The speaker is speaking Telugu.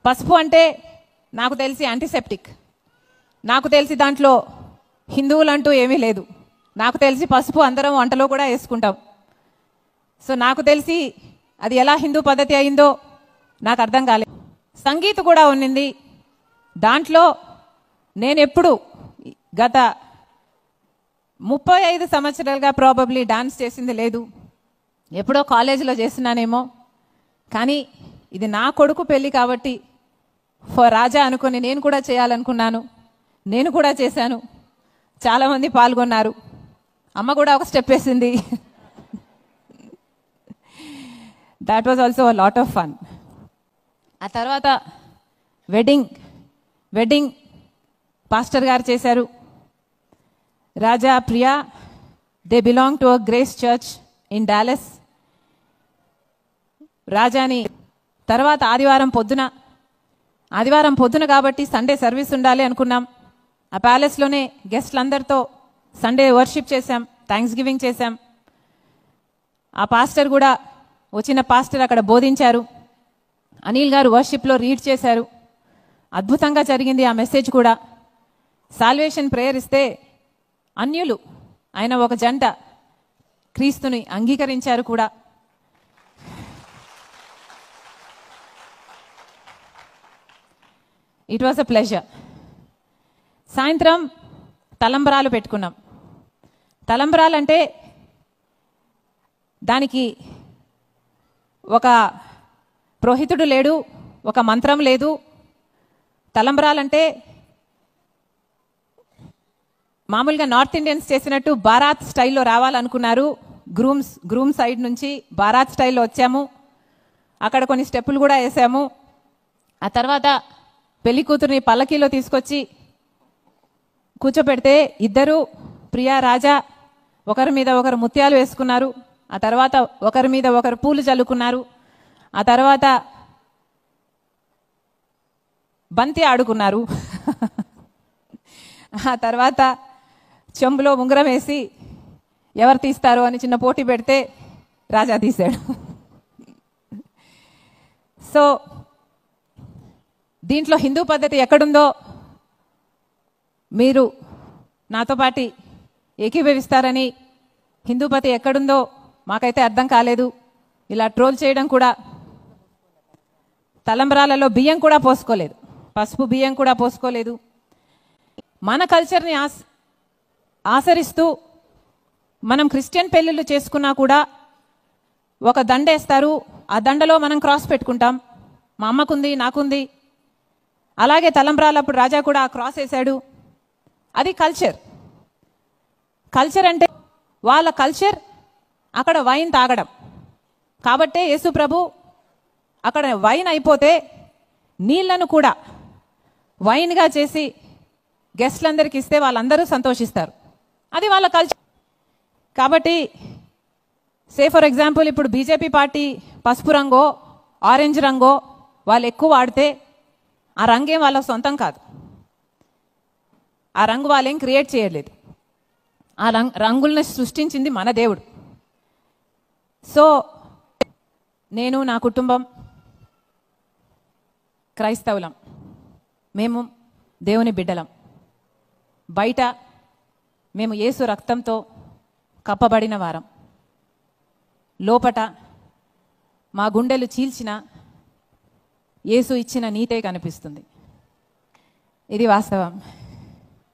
పసుపు అంటే నాకు తెలిసి యాంటీసెప్టిక్. నాకు తెలిసి దాంట్లో హిందువులంటూ ఏమీ లేదు. నాకు తెలిసి పసుపు అందరం వంటలో కూడా వేసుకుంటాం. సో నాకు తెలిసి అది ఎలా హిందూ పద్ధతి అయిందో నాకు అర్థం కాలేదు. సంగీత్ కూడా ఉన్నింది దాంట్లో. నేను ఎప్పుడు గత 35 సంవత్సరాలుగా ప్రాబబ్లీ డాన్స్ చేసింది లేదు. ఎప్పుడో కాలేజీలో చేస్తున్నానేమో. కానీ ఇది నా కొడుకు పెళ్ళి కాబట్టి ఫర్ రాజా అనుకుని నేను కూడా చేయాలనుకున్నాను. నేను కూడా చేశాను. చాలామంది పాల్గొన్నారు. అమ్మ కూడా ఒక స్టెప్ వేసింది. That was also a lot of fun. ఆ తర్వాత వెడ్డింగ్ పాస్టర్ గారు చేశారు. Raja Priya, they belong to a Grace church in Dallas. రాజాని తర్వాత ఆదివారం పొద్దున కాబట్టి సండే సర్వీస్ ఉండాలి అనుకున్నాం. ఆ ప్యాలెస్లోనే గెస్ట్లందరితో సండే వర్షిప్ చేశాం, థ్యాంక్స్ గివింగ్ చేశాం. ఆ పాస్టర్ కూడా వచ్చిన పాస్టర్ అక్కడ బోధించారు. అనిల్ గారు వర్షిప్లో రీడ్ చేశారు. అద్భుతంగా జరిగింది ఆ మెసేజ్ కూడా. సాల్వేషన్ ప్రేయర్ ఇస్తే అన్యులు ఆయన ఒక జంట క్రీస్తుని అంగీకరించారు కూడా. It was a pleasure. సాయంత్రం తలంబ్రాలు పెట్టుకున్నాం. తలంబ్రాలంటే దానికి ఒక పురోహితుడు లేడు, ఒక మంత్రం లేదు. తలంబ్రాలంటే మామూలుగా నార్త్ ఇండియన్స్ చేసినట్టు బారాత్ స్టైల్లో రావాలనుకున్నారు. గ్రూమ్ సైడ్ నుంచి బారాత్ స్టైల్లో వచ్చాము. అక్కడ కొన్ని స్టెప్పులు కూడా వేసాము. ఆ తర్వాత పెళ్లి కూతురిని పల్లకీలో తీసుకొచ్చి కూర్చోపెడితే ఇద్దరు ప్రియా రాజా ఒకరి మీద ఒకరు ముత్యాలు వేసుకున్నారు. ఆ తర్వాత ఒకరి మీద ఒకరు పూలు చల్లుకున్నారు. ఆ తర్వాత బంతి ఆడుకున్నారు. ఆ తర్వాత చెంబులో ఉంగరం వేసి ఎవరు తీస్తారు అని చిన్న పోటీ పెడితే రాజా తీశాడు. సో దీంట్లో హిందూ పద్ధతి ఎక్కడుందో మీరు నాతో పాటు ఏకీభవిస్తారని. హిందూ పద్ధతి ఎక్కడుందో మాకైతే అర్థం కాలేదు. ఇలా ట్రోల్ చేయడం కూడా. తలంబ్రాలలో బియ్యం కూడా పోసుకోలేదు, పసుపు బియ్యం కూడా పోసుకోలేదు. మన కల్చర్ని ఆచరిస్తూ మనం క్రిస్టియన్ పెళ్ళిళ్ళు చేసుకున్నా కూడా ఒక దండ వేస్తారు. ఆ దండలో మనం క్రాస్ పెట్టుకుంటాం. మా అమ్మకుంది, నాకుంది. అలాగే తలంబ్రాలప్పుడు రాజా కూడా ఆ క్రాస్ వేశాడు. అది కల్చర్ అంటే వాళ్ళ కల్చర్ అక్కడ వైన్ తాగడం. కాబట్టే యేసు ప్రభు అక్కడ వైన్ అయిపోతే నీళ్లను కూడా వైన్గా చేసి గెస్ట్లందరికీ ఇస్తే వాళ్ళందరూ సంతోషిస్తారు. అది వాళ్ళ కల్చర్. కాబట్టి ఫర్ ఎగ్జాంపుల్ ఇప్పుడు బీజేపీ పార్టీ పసుపు రంగో ఆరెంజ్ రంగో వాళ్ళు ఎక్కువ వాడితే ఆ రంగేం వాళ్ళ సొంతం కాదు. ఆ రంగు వాళ్ళేం క్రియేట్ చేయలేదు. ఆ రంగుల్ని సృష్టించింది మన దేవుడు. సో నేను, నా కుటుంబం క్రైస్తవులం. మేము దేవుని బిడ్డలం. బయట మేము యేసు రక్తంతో కప్పబడిన వారం. లోపట మా గుండెలు చీల్చిన యేసు ఇచ్చిన నీతే కనిపిస్తుంది. ఇది వాస్తవం.